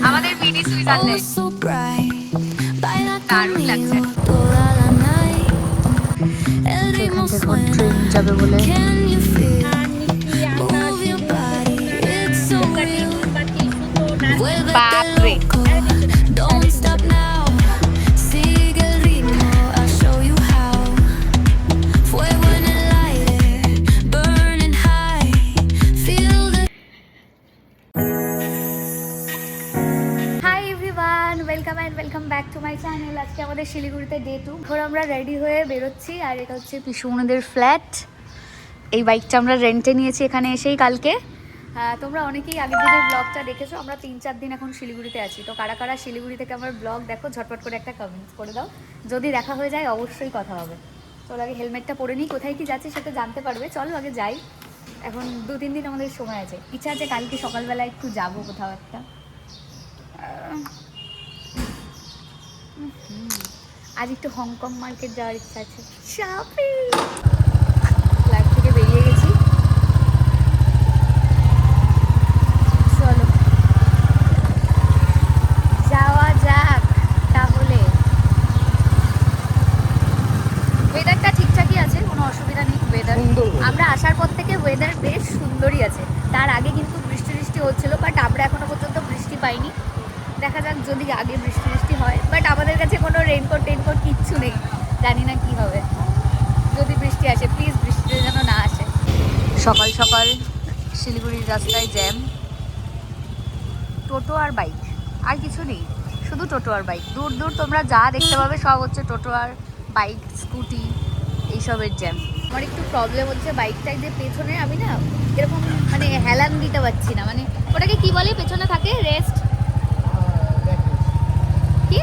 আমাদের mini Switzerland দারুণ লাগছে। এখান থেকে ট্রেন যাবে বলে বাপরে। Welcome back to my channel. আজকে আমাদের শিলিগুড়িতে ডে 2। ধর আমরা রেডি হয়ে বেরোচ্ছি, আর এটা হচ্ছে পিসুমনিদের ফ্ল্যাট। এই বাইকটা আমরা রেন্টে নিয়েছি এখানে এসেই কালকে। তোমরা অনেকেই আগের দিনের ব্লগটা দেখেছো। আমরা 3-4 দিন এখন শিলিগুড়িতে আছি। তো কারা কারা শিলিগুড়ি থেকে আমার ব্লগ দেখো ঝটপট করে একটা কমেন্টস করে দাও। যদি দেখা হয়ে যায় অবশ্যই কথা হবে। চলো আগে হেলমেটটা পরে নিই, কোথায় কি যাচ্ছি সেটা জানতে পারবে। চলো আগে যাই, এখন 2-3 দিন আমাদের সময় আছে। ইচ্ছা আছে কালকে সকালবেলা একটু যাবো কোথাও একটা। আজ একটু হংকং মার্কেট যাওয়ার ইচ্ছা আছে। শপিং। ফ্ল্যাট থেকে বেরিয়ে গেছি, চলো যাওয়া যাক তাহলে। ওয়েদারটা ঠিকঠাকই আছে, কোনো অসুবিধা নেই। ওয়েদার আমরা আসার পর থেকে ওয়েদার বেশ সুন্দরই আছে। তার আগে কিন্তু বৃষ্টি হচ্ছিল, বাট আমরা এখনো পর্যন্ত বৃষ্টি পাইনি। দেখা যাক যদি আগে বৃষ্টি হয়। বাট আমাদের কাছে কোনো রেনকোট কিচ্ছু নেই, জানি না কি হবে যদি বৃষ্টি আসে। প্লিজ বৃষ্টিটা যেন না আসে। সকাল সকাল শিলিগুড়ির রাস্তায় জ্যাম, টোটো আর বাইক, আর কিছু নেই, শুধু টোটো আর বাইক। দূর দূর তোমরা যা দেখতে পাবে সব হচ্ছে টোটো আর বাইক, স্কুটি, এইসবের জ্যাম। আমার একটু প্রবলেম হচ্ছে বাইকটা যে পেছনে আমি না এরকম মানে হেলান দিতে পারছি না। মানে ওটাকে কি বলে, পেছনে থাকে রেস্ট, কি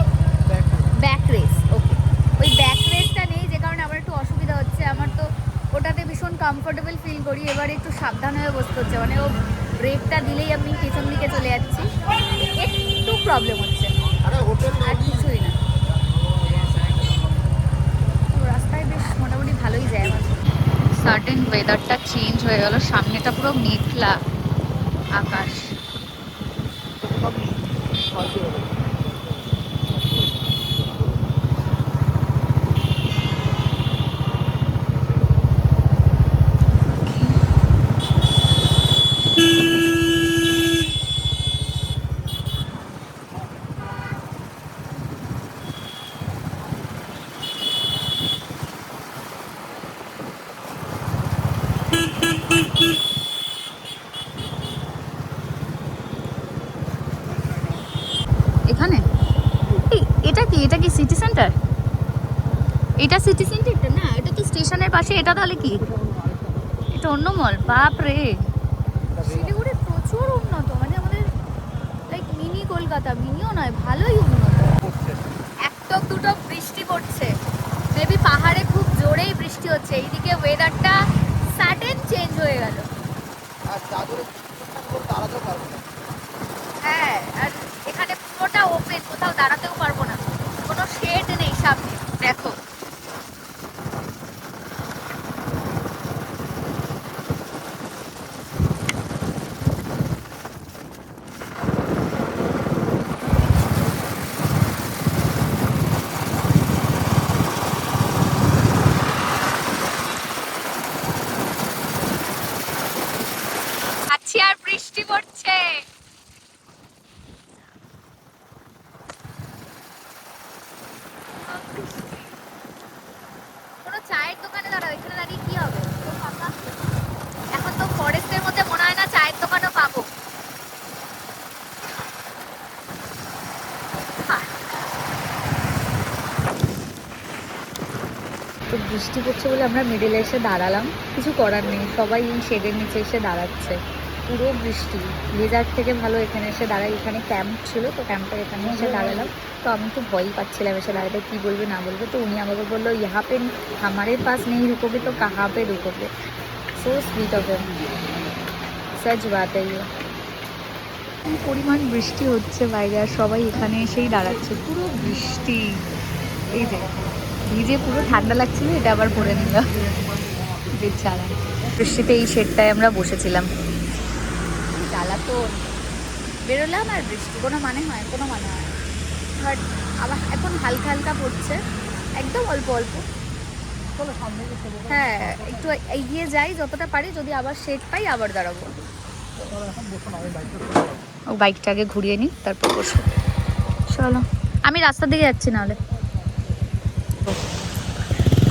ব্যাক রেস। ওকে, ওই ব্যাক রেসটা নেই, যে কারণে আমার একটু অসুবিধা হচ্ছে। আমার তো ওটাতে ভীষণ কমফোর্টেবল ফিল করি। এবার একটু সাবধান হয়ে বসতে হচ্ছে, মানে ও ব্রেকটা দিলেই আমি পেছন দিকে চলে যাচ্ছি। একটু প্রবলেম হচ্ছে, আর কিছুই না। তো রাস্তায় বেশ মোটামুটি ভালোই যায় আমার। সাডেন ওয়েদারটা চেঞ্জ হয়ে গেল, সামনেটা পুরো মেঘলা আকাশ। এখানে এটা কি সিটি সেন্টার? এটা সিটি সেন্টারটা না, এটা তো স্টেশনের পাশে। এটা তাহলে কি, এটা অন্য মল? বাপ রে, শিলিগুড়ি প্রচুর উন্নত, মানে আমাদের লাইক মিনি কলকাতা। মিনিও নয়, ভালোই উন্নত। একটা দুটো বৃষ্টি পড়ছে, মেবি পাহাড়ে খুব জোরেই বৃষ্টি হচ্ছে। এইদিকে ওয়েদারটা সাডেন চেঞ্জ হয়ে গেল। হ্যাঁ, আর এখানে পুরোটা ওপেন, কোথাও দাঁড়াতেও পারবো না, কোনো শেড নেই সামনে। দেখো আছি, আর বৃষ্টি পড়ছে। কোনো চায়ের দোকানে দাঁড়াও, এখানে দাঁড়িয়ে কি হবে? এখন তো ফরেস্টের মধ্যে মনে হয় না চায়ের দোকানও পাবো। তো বৃষ্টি পড়ছে বলে আমরা মিডিলে এসে দাঁড়ালাম, কিছু করার নেই, সবাই এই শেডের নিচে এসে দাঁড়াচ্ছে। পুরো বৃষ্টি, লেজার থেকে ভালো এখানে এসে দাঁড়াই। এখানে ক্যাম্প ছিল, তো ক্যাম্পের এখানে এসে দাঁড়ালাম। তো আমি তো ভয়ই পাচ্ছিলাম এসে দাঁড়াতে, কী বলবে না বলবে। তো উনি আমাকে বললো, ইহা পে হামারে পাস নেই রুকোগে তো কাহা পে রুকোগে। সো সুইট অফ হিম, সচ বাত এই। পরিমাণ বৃষ্টি হচ্ছে বাইরে, আর সবাই এখানে এসেই দাঁড়াচ্ছে। পুরো বৃষ্টি, এই যে ভিজে পুরো ঠান্ডা লাগছিল, এটা আবার পরে নিল বেচারা। বৃষ্টিতে এই শেডটায় আমরা বসেছিলাম। জ্বালা তো, বেরোলাম আর বৃষ্টি, কোনো মানে হয়? কোনো মানে হয়। বাট আবার এখন হালকা হালকা পড়ছে, একদম অল্প অল্প। হ্যাঁ, একটু এগিয়ে যাই যতটা পারি, যদি আবার শেড পাই আবার দাঁড়াবো। ও বাইকটা আগে ঘুরিয়ে নিই, তারপর বসবো। চলো, আমি রাস্তার দিকে যাচ্ছি নাহলে।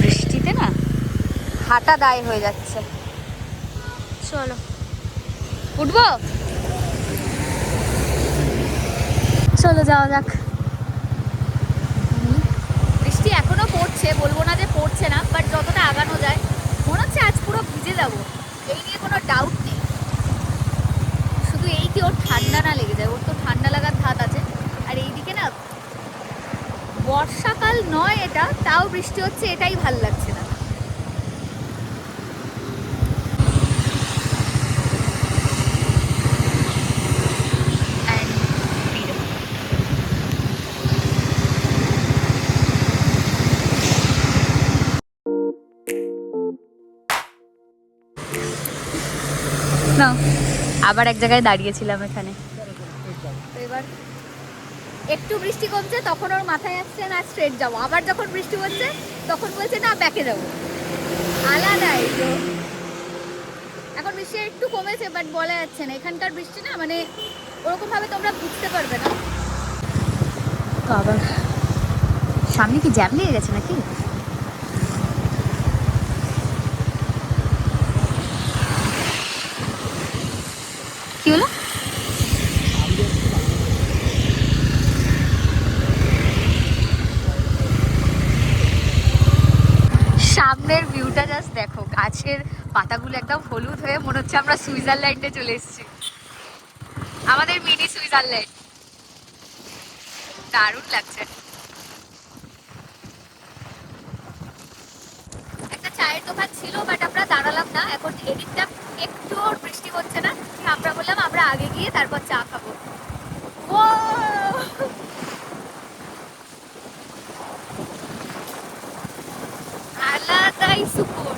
বৃষ্টিতে না হাঁটা দায় হয়ে যাচ্ছে। চলো উঠবো, চলো যাওয়া যাক। বৃষ্টি এখনো পড়ছে, বলবো না যে পড়ছে না, বাট যতটা আগানো যায় মনে হচ্ছে আজ পুরো ভিজে যাবো, এই নিয়ে কোনো ডাউট নেই। শুধু এই কি ওর ঠান্ডা না লেগে যায়, ওর তো ঠান্ডা লাগার ধাত আছে। আর এইদিকে না বর্ষাকাল নয় এটা, তাও বৃষ্টি হচ্ছে, এটাই ভাল লাগছে না। না, আবার এক জায়গায় দাঁড়িয়েছিলাম এখানে। তো এবার একটু বৃষ্টি কমছে, তখন ওর মাথায় আসছে না স্ট্রেট যাবো, আবার যখন বৃষ্টি হচ্ছে তখন বলছে না ব্যাকে যাবো। আলাদাই তো। এখন বৃষ্টি একটু কমেছে, বাট বলা যাচ্ছে না, এখানকার বৃষ্টি না মানে ওরকম ভাবে তোমরা বুঝতে পারবে না। তো আবার সামনে কি জ্যাম লেগে গেছে নাকি? কি হলো? সামনের ভিউটা জাস্ট দেখো, গাছের পাতাগুলো একদম হলুদ হয়ে মনে হচ্ছে আমরা সুইজারল্যান্ডে চলে এসেছি, আমাদের মিনি সুইজারল্যান্ড। দারুণ লাগছে। একটা চায়ের দোকান ছিল, বাট আমরা দাঁড়ালাম না, এখন এদিকটা একটু বৃষ্টি হচ্ছে না, আমরা বললাম আমরা আগে গিয়ে তারপর চা খাবো। ও আলাদাই সুকুন।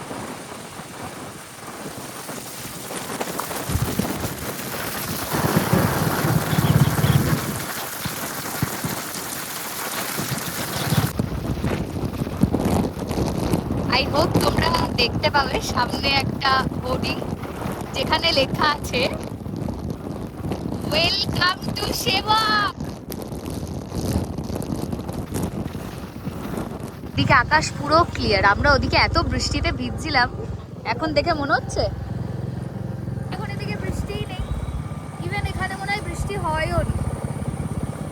আই হোপ তোমরা দেখতে পাবে সামনে একটা বোর্ডিং, যেখানে লেখা আছে ওয়েলকাম টু সেবক। এদিকে আকাশ পুরো ক্লিয়ার, আমরা ওদিকে এত বৃষ্টিতে ভিজছিলাম, এখন দেখে মনে হচ্ছে এখন এদিকে বৃষ্টিই নেই। ইভেন এখানে মনে হয় বৃষ্টি হয়ও নি,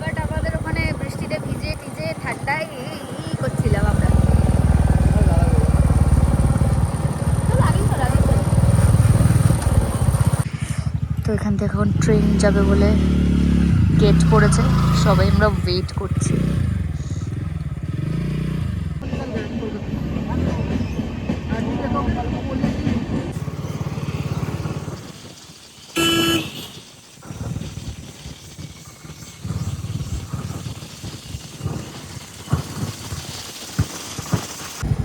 বাট আমাদের ওখানে বৃষ্টিতে ভিজে ভিজে ঠান্ডায় এই করছিলাম আমরা। তো এখান থেকে এখন ট্রেন যাবে বলে গেট করেছে, সবাই আমরা ওয়েট করছি।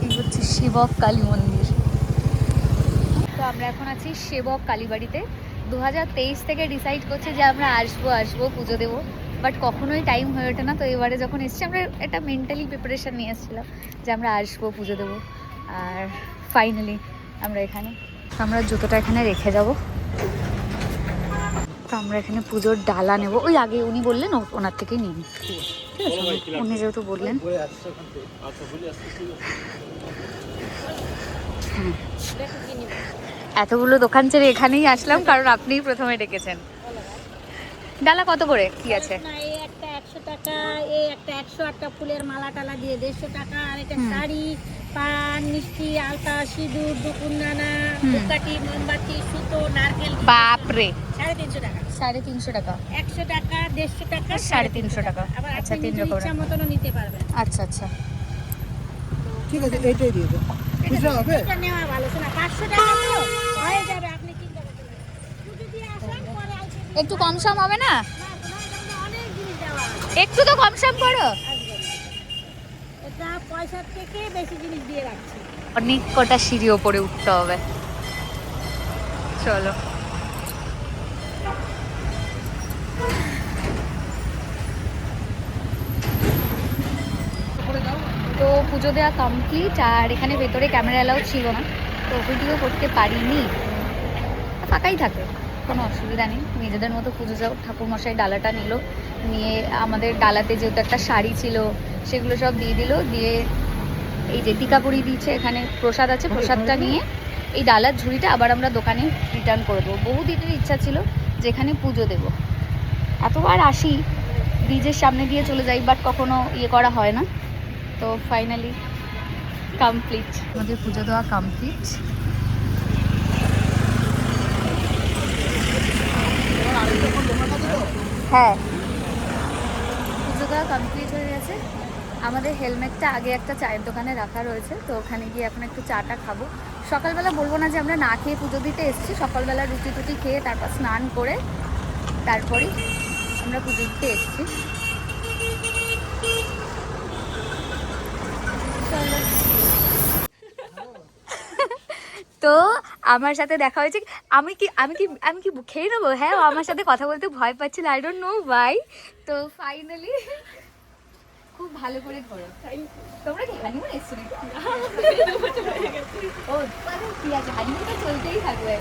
এই হচ্ছে সেবক কালী মন্দির। তো আমরা এখন আছি সেবক কালীবাড়িতে। 2023 থেকে ডিসাইড করছি যে আমরা আসবো পুজো দেবো, বাট কখনোই টাইম হয়ে ওঠে না। তো এবারে যখন এসেছি আমরা একটা মেন্টালি প্রিপারেশান নিয়ে এসেছিলাম যে আমরা আসবো পুজো দেবো, আর ফাইনালি আমরা এখানে। আমরা জুতোটা এখানে রেখে যাব। তো আমরা এখানে পুজোর ডালা নেব, ওই আগে উনি বললেন ওনার থেকেই নিন, ঠিক আছে? উনি যেহেতু বললেন। এতগুলো দোকান ছেড়ে এখানেই আসলাম কারণ আপনিই প্রথমে ডেকেছেন। ডালা কত করে কি আছে? এই একটা 100 টাকা, এই একটা 108টা ফুলের মালা টালা দিয়ে 150 টাকা, আর একটা শাড়ি, পান, মিষ্টি, আলতা, সিঁদুর, দুকুন্দানা, ধূপকাঠি, মোমবাতি, সুতো, নারকেল। বাপরে, 350 টাকা। 350 টাকা, 100 টাকা, 150 টাকা, 350 টাকা। আবার আচ্ছা, আপনি 3 নিজের রকম। ইচ্ছা মতনও নিতে পারবেন। আচ্ছা আচ্ছা, ঠিক আছে, এইটাই দিয়ে দেন। খুচরা হবে? এটা নেওয়া ভালো, শোনা 500 টাকা তো হয়ে যাবে, আপনি চিন্তা করতে পারেন। পুজো দিয়ে আসেন, পরে আসেন। একটু কম সম হবে না? অনেক জিনিস দেওয়া আছে। একটু তো কম সম করো। এটা পয়সার থেকে বেশি জিনিস দিয়ে রাখছি। অনেক কটা সিঁড়ি ওপরে উঠতে হবে, চলো। তো পুজো দেওয়া কমপ্লিট, আর এখানে ভেতরে ক্যামেরা অ্যালাউ ছিল না, তো ভিডিও করতে পারিনি। ফাঁকাই থাকে, কোনো অসুবিধা নেই। নিজেদের মতো পুজো যাও। ঠাকুরমশাই ডালাটা নিল, নিয়ে আমাদের ডালাতে যেহেতু একটা শাড়ি ছিল সেগুলো সব দিয়ে দিল, দিয়ে এই যে টিকাপুরি দিচ্ছে, এখানে প্রসাদ আছে, প্রসাদটা নিয়ে এই ডালার ঝুড়িটা আবার আমরা দোকানে রিটার্ন করে দেবো। বহু দিনের ইচ্ছা ছিল যেখানে পুজো দেব। এতবার আসি, ব্রিজের সামনে দিয়ে চলে যাই, বাট কখনো ইয়ে করা হয় না। তো ফাইনালি কমপ্লিট, আমাদের পুজো দেওয়া কমপ্লিট। হ্যাঁ, পুজো দেওয়া কমপ্লিট হয়ে গেছে। আমাদের হেলমেটটা আগে একটা চায়ের দোকানে রাখা রয়েছে, তো ওখানে গিয়ে এখন একটু চাটা খাবো। সকালবেলা বলবো না যে আমরা না খেয়ে পুজো দিতে এসেছি, সকালবেলা রুটি টুটি খেয়ে তারপর স্নান করে তারপরেই আমরা পুজো দিতে এসেছি। তো আমার সাথে দেখা হয়েছে, আমি কি খেয়ে নেবো? হ্যাঁ, ও আমার সাথে কথা বলতে ভয় পাচ্ছিল, আই ডোন্ট নো ওয়াই। তো ফাইনালি খুব ভালো করে ধরো। তোমরা কি হানিমুন এসছো নাকি? ও ঠিক আছে, হানিমুন তো চলতেই থাকবে।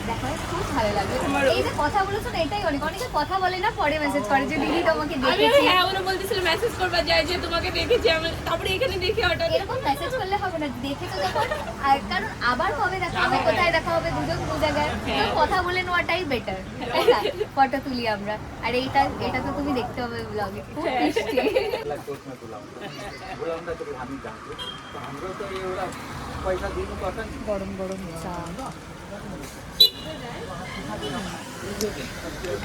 দেখো খুব ভালো লাগবে। এই যে কথা বলেছো না, এটাই অনেকে কথা বলে না, পরে মেসেজ করে যে দিদি তোমাকে দেখেছি। হ্যাঁ, ওরা বলতেছিল মেসেজ করবা যায় যে তোমাকে দেখেছি আমি, তারপরে এখানে দেখে হঠাৎ এরকম মেসেজ করলে হবে না, দেখেছো যখন। আর কারণ আবার কবে দেখা হবে, কোথায় দেখা হবে, দুজন দু জায়গায়, তো কথা বলে নেওয়াটাই বেটার, তাই না? ফটো তুলি আমরা। আর এটা তো তুমি দেখতে হবে ব্লগে, খুব মিষ্টি। গরম গরম চা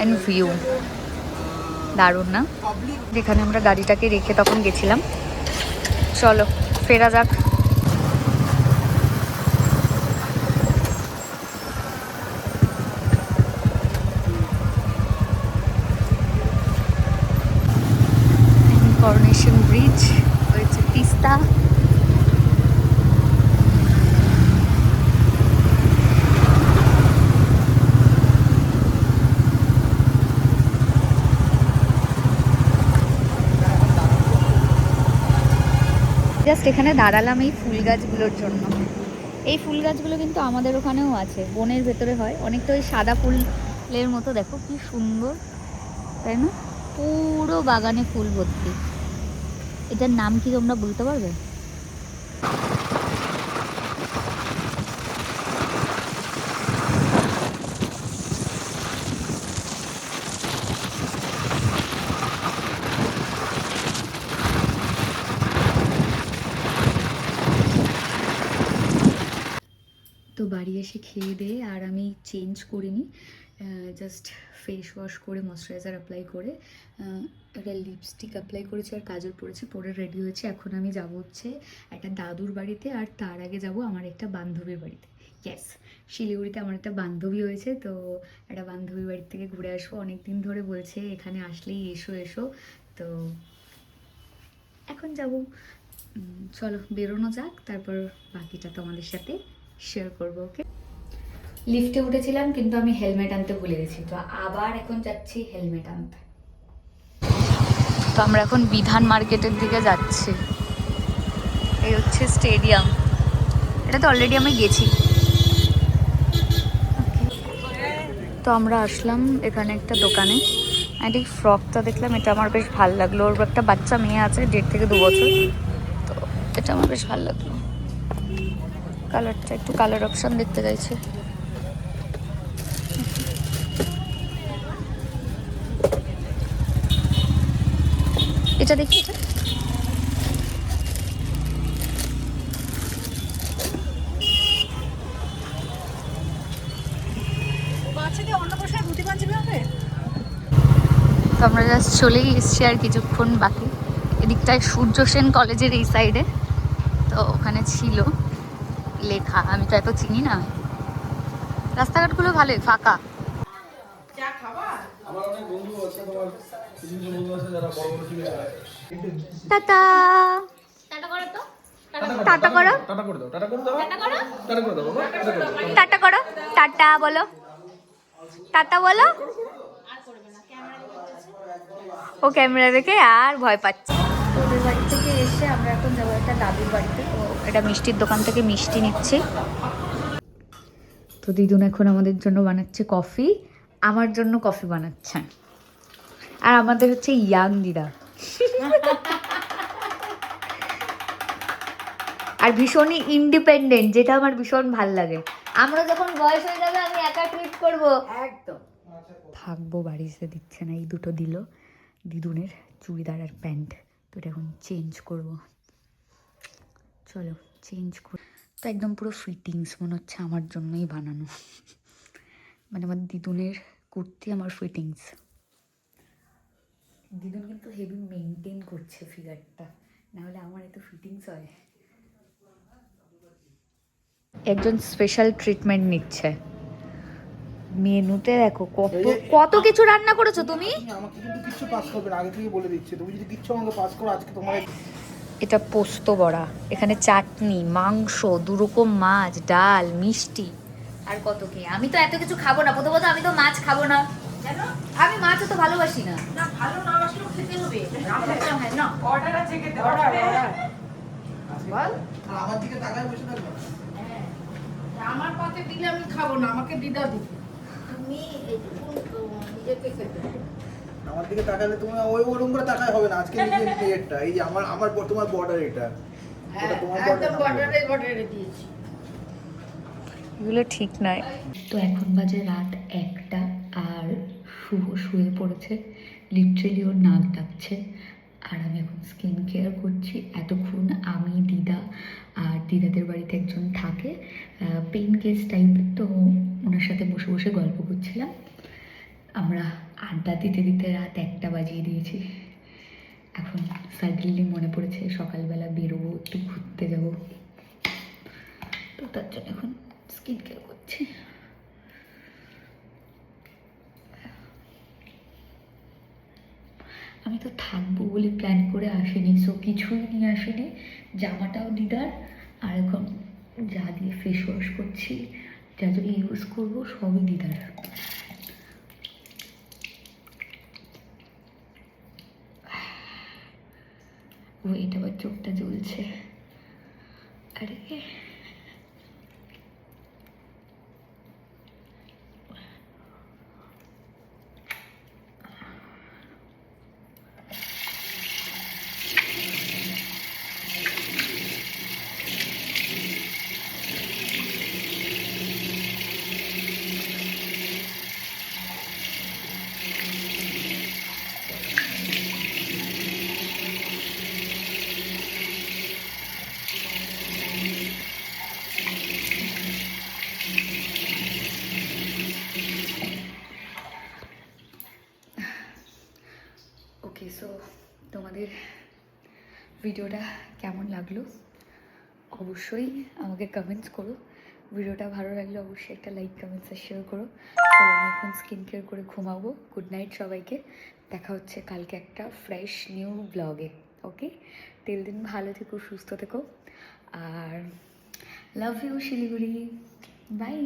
এন্ড ভিউ দারুণ না? যেখানে আমরা গাড়িটাকে রেখে তখন গেছিলাম। চলো ফেরা যাক। করোনেশন ব্রিজ হয়েছে, তিস্তা। জাস্ট এখানে দাঁড়ালাম এই ফুল গাছগুলোর জন্য। এই ফুল গাছগুলো কিন্তু আমাদের ওখানেও আছে, বনের ভেতরে হয়, অনেকটা ওই সাদা ফুলের মতো। দেখো কি সুন্দর, তাই না? পুরো বাগানে ফুল ভর্তি। এটার নাম কি তোমরা বলতে পারবে? তো বাড়ি এসে খেয়ে দিয়ে আর আমি চেঞ্জ করিনি, জাস্ট ফেস ওয়াশ করে ময়শ্চারাইজার অ্যাপ্লাই করে একটা লিপস্টিক অ্যাপ্লাই করেছি আর কাজল পরেছি, পরে রেডি হয়েছি। এখন আমি যাব হচ্ছে একটা দাদুর বাড়িতে, আর তার আগে যাব আমার একটা বান্ধবীর বাড়িতে। ইয়েস, শিলিগুড়িতে আমার একটা বান্ধবী হয়েছে, তো একটা বান্ধবীর বাড়ি থেকে ঘুরে আসবো। অনেক দিন ধরে বলছে এখানে আসলেই এসো এসো, তো এখন যাব। চলো বেরোনো যাক, তারপর বাকিটা তোমাদের সাথে শেয়ার করবো। ওকে, লিফটে উঠেছিলাম কিন্তু আমি হেলমেট আনতে ভুলে গেছি, তো আবার এখন যাচ্ছি হেলমেট আনতে। তো আমরা এখন বিধান মার্কেটের দিকে যাচ্ছি। এই হচ্ছে স্টেডিয়াম, এটা তো অলরেডি আমি গেছি। তো আমরা আসলাম এখানে একটা দোকানে, আর এই ফ্রকটা দেখলাম, এটা আমার বেশ ভালো লাগলো। ওর একটা বাচ্চা মেয়ে আছে 1.5 থেকে 2 বছর, তো এটা আমার বেশ ভালো লাগলো। কালারটা একটু কালার অপশন দেখতে চাইছে। এটা দেখি, এটা তো আমরা জাস্ট চলেই এসছি আর কিছুক্ষণ বাকি। এদিকটায় সূর্য সেন কলেজের এই সাইডে, তো ওখানে ছিল লেখা, আমি তো এত চিনি না। রাস্তাঘাটগুলো ভালোই ফাঁকা। টাটা। টাটা করো তো টাটা করো, টাটা করে দাও, টাটা করে দাও, টাটা করো টাটা করে দাও বাবা, টাটা করে দাও। টাটা করো, টাটা বলো, টাটা বলো। ও ক্যামেরা দেখে আর ভয় পাচ্ছে। ওদের বাড়ি থেকে এসে আমরা এখন যাবো একটা দাদুর বাড়িতে। তো এটা মিষ্টির দোকান থেকে মিষ্টি নিচ্ছি। তো দিদুন এখন আমাদের জন্য বানাচ্ছে কফি, আমার জন্য কফি বানাচ্ছে। আর আমাদের হচ্ছে ইয়াং দিদা, আর ভীষণই ইন্ডিপেন্ডেন্ট, যেটা আমার ভীষণ ভাল লাগে। আমরা যখন বয়স হয়ে যাবে আমি একা ট্রিট করবো, একদম থাকবো বাড়িতে। দিচ্ছে না, এই দুটো দিল দিদুনের চুড়িদার আর প্যান্ট। তো এটা এখন চেঞ্জ করব, চলো চেঞ্জ কর। তো একদম পুরো ফিটিংস, মনে হচ্ছে আমার জন্যই বানানো। মানে আমার দিদুনের কুর্তি আমার ফিটিংস। দিদুন কিন্তু হেভি মেনটেন করছে ফিগারটা, নাহলে আমার এত ফিটিংস হয়। একজন স্পেশাল ট্রিটমেন্ট নিচ্ছে। মেনুতে দেখো কত কত কিছু রান্না করেছো তুমি। আমাকে কিন্তু কিচ্ছু পাস করবে না, আগে থেকে বলে দিচ্ছি। তুমি যদি কিচ্ছু আমাকে পাস করো, আজকে তোমার এটা পোস্ত বড়া, এখানে চাটনি, মাংস, দুরকম মাছ, ডাল, মিষ্টি আর কত কি। আমি তো এত কিছু খাবো না, প্রথমত আমি তো মাছ খাবো না, আমি মাছ তো ভালোবাসি না। ভালো না বাসলেও খেতে হবে। না অর্ডার আছে খেতে অর্ডার হবে। অর্ডার বল। আর আমার দিকে তাকায় বসে থাকবে। আমার পাতে দিলে আমি খাবো না, আমাকে দিদা দিবে। তুমি নিজেকে খেতে আমার দিকে তাকালে তুমি ওই ওরকম করে তাকায় হবে না। আজকে নিজের প্লেটটা, এই যে আমার তোমার বর্ডার এটা, ওটা তোমার একদম বর্ডার। বর্ডারে দিয়েছি। এগুলো ঠিক নয়। তো এখন বাজে রাত 1টা, আর শুভ শুয়ে পড়েছে, লিটারেলি ওর নাক ডাকছে। আর আমি এখন স্কিন কেয়ার করছি। এতক্ষণ আমি, দিদা আর দিদাদের বাড়িতে একজন থাকে, পেইন গেস্ট টাইপের, তো ওনার সাথে বসে বসে গল্প করছিলাম। আমরা আড্ডা দিতে দিতে রাত 1টা বাজিয়ে দিয়েছি। এখন সাডেনলি মনে পড়েছে সকালবেলা বেরোবো, একটু ঘুরতে যাবো, তো তার জন্য এখন স্কিন কেয়ার করছি। আমি তো থাকবো বলে প্ল্যান করে আসিনি, সো কিছুই নিয়ে আসিনি। জামাটাও দিদার, আর এখন যা দিয়ে ফেস ওয়াশ করছি, যা যা ইউজ করবো সবই দিদার। ওয়েট, আবার চোখটা জ্বলছে। আরে ওকে, সো তোমাদের ভিডিওটা কেমন লাগলো অবশ্যই আমাকে কমেন্টস করো। ভিডিওটা ভালো লাগলে অবশ্যই একটা লাইক, কমেন্টস আর শেয়ার করো। চলো আমি এখন স্কিন কেয়ার করে ঘুমাবো। গুড নাইট সবাইকে, দেখা হচ্ছে কালকে একটা ফ্রেশ নিউ ব্লগে। ওকে, টিল দিন ভালো থেকো, সুস্থ থেকো, আর লাভ ইউ শিলিগুড়ি, বাই।